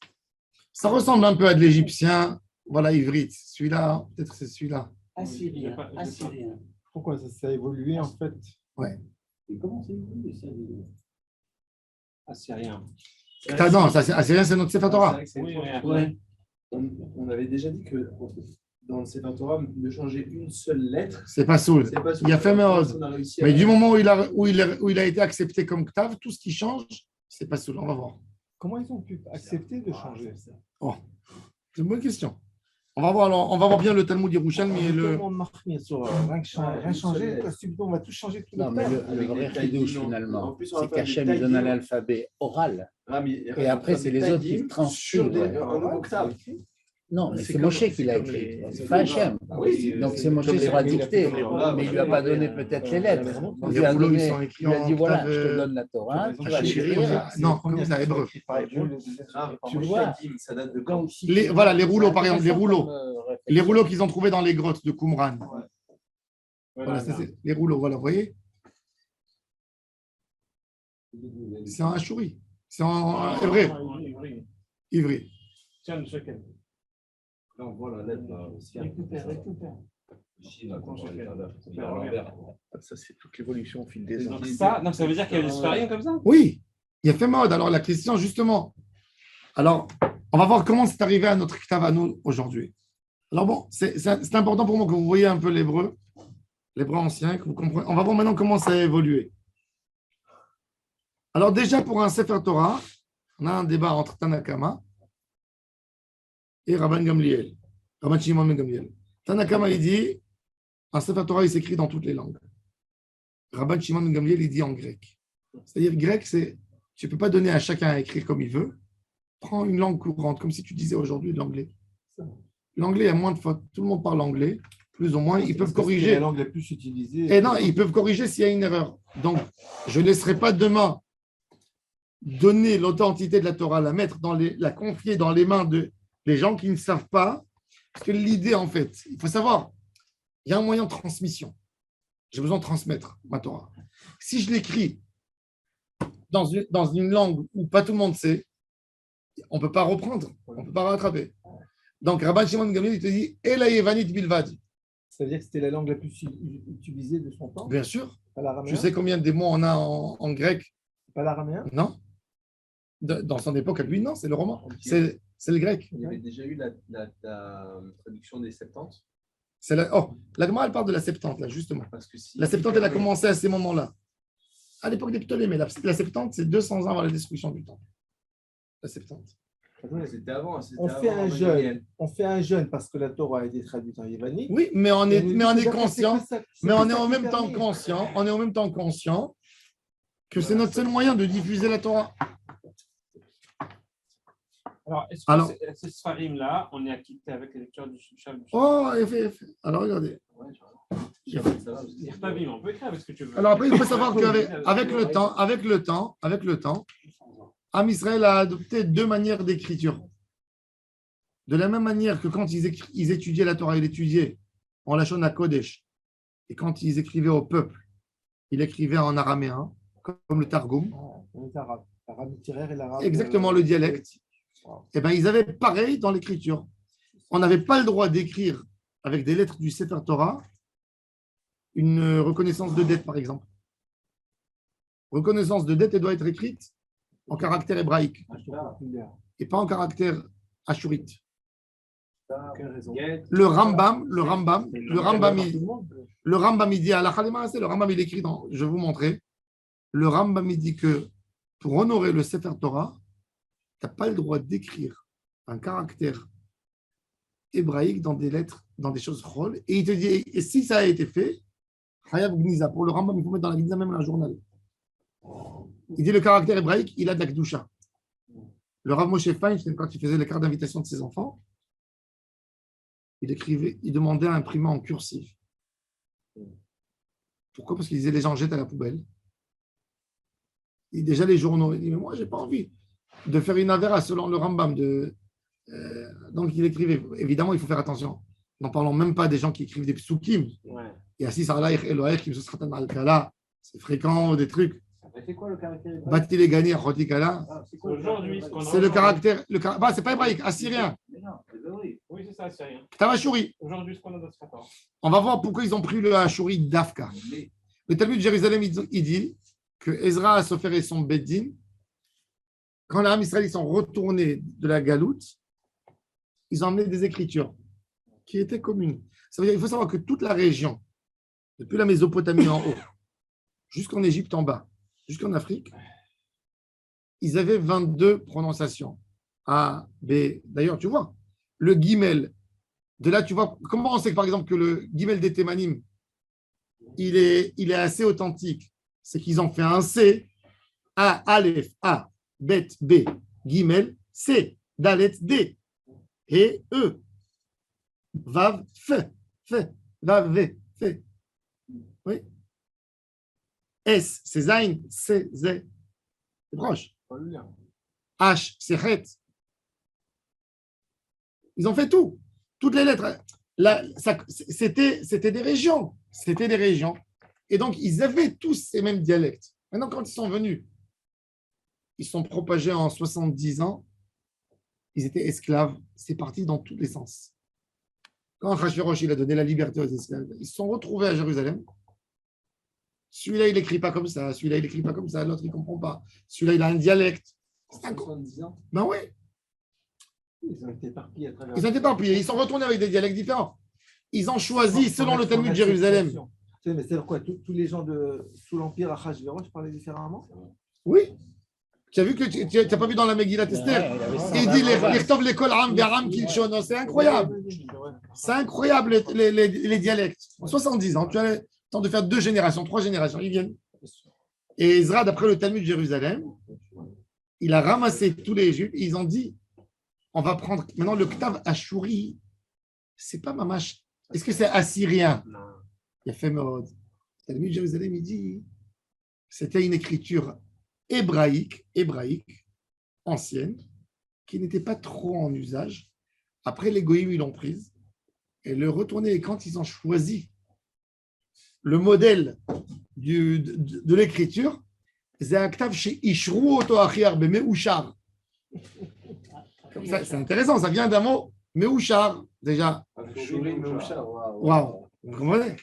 Ça ressemble un peu à de l'égyptien. Voilà, ivrite. Celui-là, peut-être c'est celui-là. Assyrien. Assyrien. Pourquoi ça a évolué en fait? Ouais. Et comment c'est évolué ça? Assyrien. Ah non, ça, c'est rien, c'est notre Sefer Torah. Oui, Ouais. On avait déjà dit que dans le Sefer Torah, de changer une seule lettre, C'est pas soul. c'est pas Il a fait Meod. on a réussi à- Mais du moment où il a été accepté comme Ktav, tout ce qui change, c'est pas soul. On va voir. Comment ils ont pu accepter de changer ça? Oh, c'est une bonne question. On va voir bien le Talmud Yerushalmi et le. Tellement marqué sur rien changer, on va tout changer tout Non, mais le Avec vrai des chidouche, taïdim, finalement, en plus, on va c'est faire qu'Hachem des il donne taïdim. l'alphabet oral. Ah, mais Et après, c'est les autres qui sur transcrivent. un nouveau octave. Non, mais c'est comme- Moshe qui c'est l'a comme écrit. les- C'est pas Hachem. Ah oui, Donc c'est Moshe sur la dictée. Mais il lui a pas donné peut-être les lettres. Il lui Les a rouleaux, donné, ils sont il écrits lui a dit en voilà, octave, je te donne la Torah, tu vas Hachiri, l'écrire. non, comme ça, hébreu. Tu vois. Ça date de quand? Donc, si Voilà, les c'est rouleaux, par exemple, les intéressant rouleaux. comme, réflexion. Les rouleaux qu'ils ont trouvés dans les grottes de Qumran. Voilà, Voilà, ça, c'est les rouleaux, voilà, vous voyez? C'est en Ashuri. C'est en hébreu, ivri. Tiens, le second. Là, on voit la lettre. Là, aussi. Récupère. Chine, là, qu'on parlait tout à l'heure. Il est à l'envers. Ça, c'est toute l'évolution au fil des ans. Donc ça veut dire qu'il y a des sparring comme ça? Oui, il a fait mode. Alors, la question, justement. Alors, on va voir comment c'est arrivé à notre Ktav à nous aujourd'hui. Alors, bon, c'est important pour moi que vous voyez un peu l'hébreu ancien, que vous compreniez. On va voir maintenant comment ça a évolué. Alors, déjà, pour un Sefer Torah, on a un débat entre Tanakama et Rabban Gamliel. Rabban Shimon ben Gamliel. Tanakama, il dit, un Sefer Torah, il s'écrit dans toutes les langues. Rabban Shimon ben Gamliel, il dit en grec. C'est-à-dire, grec, c'est, tu ne peux pas donner à chacun à écrire comme il veut. Prends une langue courante, comme si tu disais aujourd'hui l'anglais. L'anglais a moins de fautes. Tout le monde parle anglais, plus ou moins. Ils peuvent C'est corriger. la langue la plus utilisée. Et non, ils peuvent corriger s'il y a une erreur. Donc, je ne laisserai pas demain donner l'authenticité de la Torah, la confier dans les mains de les gens qui ne savent pas. Parce que l'idée, en fait, il faut savoir, il y a un moyen de transmission. J'ai besoin de transmettre ma Torah. Si je l'écris dans une langue où pas tout le monde sait, on ne peut pas reprendre, on ne peut pas rattraper. Donc, Rabban Shimon ben Gamliel, il te dit « Ela yevanit bilvad ». Ça veut dire que c'était la langue la plus utilisée de son temps? Bien sûr. Pas l'araméen? Tu sais combien de mots on a en grec? Pas l'araméen? Non. Dans son époque, à lui, non, c'est le roman. C'est le grec. Il y avait déjà eu la traduction des Septante. La Gemara, elle parle de la Septante, là, justement. Parce que si La Septante, elle a commencé à ces moments-là. À l'époque des Ptolémées, la Septante, c'est 200 ans avant la destruction du temple. La Septante. C'était avant. On fait un jeûne parce que la Torah a été traduite en yévanite. Oui, mais on est conscient. Mais on est en même temps permis. conscient. On est en même temps conscient que c'est notre seul moyen de diffuser la Torah. Alors, est-ce Alors- que ces Sfarim-là, on est acquitté avec les lectures du Shab? Oh, alors regardez. Il n'y a pas bien, on peut écrire avec ce que tu veux. Alors après, il faut savoir qu'avec le temps, Am Israël a adopté deux manières d'écriture. De la même manière que quand ils étudiaient la Torah, ils l'étudiaient en Lachon HaKodesh. Et quand ils écrivaient au peuple, ils écrivaient en araméen, comme le Targum. Les Arabes. L'arabe littéraire et l'arabe. Exactement le dialecte. Eh bien, ils avaient pareil dans l'écriture. On n'avait pas le droit d'écrire avec des lettres du Sefer Torah une reconnaissance de dette, par exemple. Reconnaissance de dette, elle doit être écrite en caractère hébraïque et pas en caractère ashurite. Le Rambam, il dit à la Khalima, le Rambam, il écrit dans, je vais vous montrer, le Rambam, il dit que pour honorer le Sefer Torah, tu n'as pas le droit d'écrire un caractère hébraïque dans des lettres, dans des choses chol. Et il te dit, et si ça a été fait, Hayav Gniza, pour le Rambam, il faut mettre dans la Gniza même un journal. Il dit le caractère hébraïque, il a de la Kedusha. Le Rav Moshe Feinstein, quand il faisait les cartes d'invitation de ses enfants, il demandait à imprimer en cursive. Pourquoi? Parce qu'il disait les gens jettent à la poubelle. Déjà, les journaux, il dit, mais moi, je n'ai pas envie de faire une avéra selon le Rambam. Donc, il écrivait. Évidemment, il faut faire attention. N'en parlons même pas des gens qui écrivent des psukim. Et assis à l'aïr et l'oaïr qui me sont al-kala. C'est fréquent, des trucs. C'est quoi le caractère Bati les gagner, Khotikala. Aujourd'hui, ce qu'on a C'est le caractère. Bah, c'est pas hébraïque, assyrien. Oui, c'est ça, c'est rien. Tavashuri. Aujourd'hui, ce qu'on a dans ce rapport. On va voir pourquoi ils ont pris le Ashuri d'Afka. Le Talmud de Jérusalem, il dit que Ezra a Sofer et son Beddin, quand les Ham Israël sont retournés de la Galoute, ils ont emmené des écritures qui étaient communes. Ça veut dire qu'il faut savoir que toute la région, depuis la Mésopotamie en haut, jusqu'en Égypte en bas, jusqu'en Afrique, ils avaient 22 prononciations. A, B. D'ailleurs, tu vois, le Gimel, de là, tu vois, comment on sait que, par exemple, que le Gimel des Thémanim, il est assez authentique. C'est qu'ils ont fait un C, A, Aleph, A, Bet, B, Gimel, C, Dalet, D, et E, Vav, F, Vav, V, F. Oui. S, c'est Zain, C, Z. C'est proche. H, c'est Het. Ils ont fait tout. Toutes les lettres. Là, c'était des régions. C'était des régions. Et donc, ils avaient tous ces mêmes dialectes. Maintenant, quand ils sont venus, ils sont propagés en 70 ans. Ils étaient esclaves. C'est parti dans tous les sens. Quand Achashverosh, il a donné la liberté aux esclaves, ils se sont retrouvés à Jérusalem. Celui-là, il n'écrit pas comme ça. Celui-là, il n'écrit pas comme ça. L'autre, il ne comprend pas. Celui-là, il a un dialecte. 70 ans. Ben oui. Ils ont été éparpillés à travers. Ils ont été éparpillés. Ils sont retournés avec des dialectes différents. Ils ont choisi selon le Talmud de Jérusalem. Mais c'est quoi tous les gens sous l'Empire Achashverosh parlaient différemment? Oui. Tu as vu que tu n'as pas vu dans la Megillat Esther? Il dit les l'école Am Veram Kilshono. C'est incroyable. C'est incroyable les dialectes. En 70 ans, tu as le temps de faire 2 générations, 3 générations. Ils viennent. Et Ezra, d'après le Talmud de Jérusalem, il a ramassé tous les Juifs. Ils ont dit on va prendre maintenant le Ktav Ashuri. C'est pas Mamash. Est-ce que c'est assyrien? Il a fait mode. Le Talmud de Jérusalem, il dit c'était une écriture hébraïque, ancienne, qui n'était pas trop en usage. Après, les Goïms, ils l'ont prise et le retourné. Et quand ils ont choisi le modèle de l'écriture, c'est un Ktav chez Ishru Oto Achiar Bemeushar. C'est intéressant, ça vient d'un mot Meushar, déjà. Waouh, vous comprenez?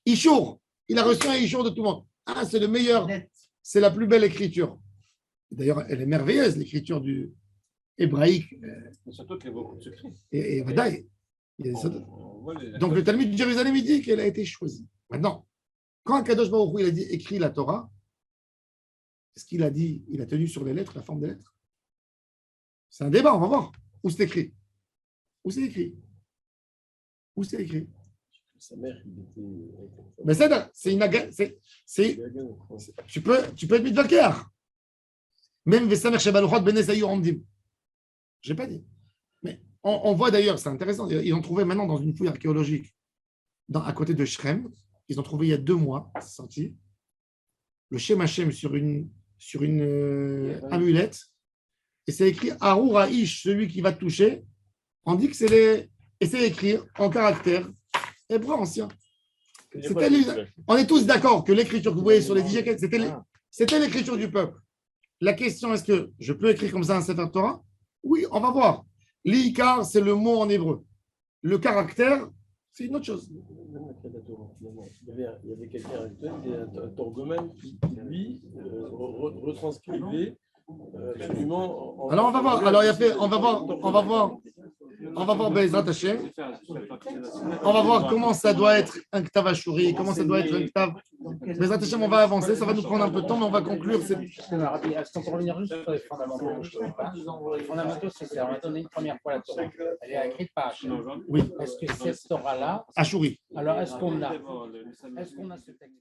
Ishur, il a reçu un Ishur de tout le monde. Ah, c'est le meilleur, c'est la plus belle écriture. D'ailleurs, elle est merveilleuse, l'écriture du hébraïque. Mais surtout qu'il y a beaucoup de secrets. Et Vadaï. Donc, le Talmud de Jérusalem, il dit qu'elle a été choisie. Maintenant, quand Kadosh Baruch Hu, il a dit écrit la Torah, est-ce qu'il a dit, il a tenu sur les lettres, la forme des lettres? C'est un débat, on va voir. Où c'est écrit? Où c'est écrit? Où c'est écrit? Sa mère, il était. Mais c'est une. Tu peux être mitvaker. Même Vesamer Shebaluchot Benesayu Ramdim. Je n'ai pas dit. Mais on voit d'ailleurs, c'est intéressant, ils ont trouvé maintenant dans une fouille archéologique, à côté de Shrem, ils ont trouvé il y a 2 mois, c'est sorti, le Shem Hashem sur une amulette, et c'est écrit Arur Aish, celui qui va te toucher. On dit que c'est les. Et c'est écrit en caractère hébreu ancien. On est tous d'accord que l'écriture que vous voyez sur les dialectes, c'était l'écriture du peuple. La question, est-ce que je peux écrire comme ça un Sefer Torah? Oui, on va voir. L'Ikar, c'est le mot en hébreu. Le caractère, c'est une autre chose. Il y avait quelqu'un, un Torgoman, qui lui retranscrivait absolument. Alors on va voir. Alors on va voir Bezrat Hashem. On va voir comment ça doit être un Ktav Ashuri, comment ça doit être un Ktav. Bezrat Hashem, on va avancer, ça va nous prendre un peu de temps, mais on va conclure. Est-ce qu'on peut revenir juste sur les fondamentaux? Les fondamentaux, c'est ça. On a donné une première fois la Torah. Elle est écrite par Hachem. Oui. Est-ce que cette Torah-là. Ashuri. Alors, est-ce qu'on a ce texte?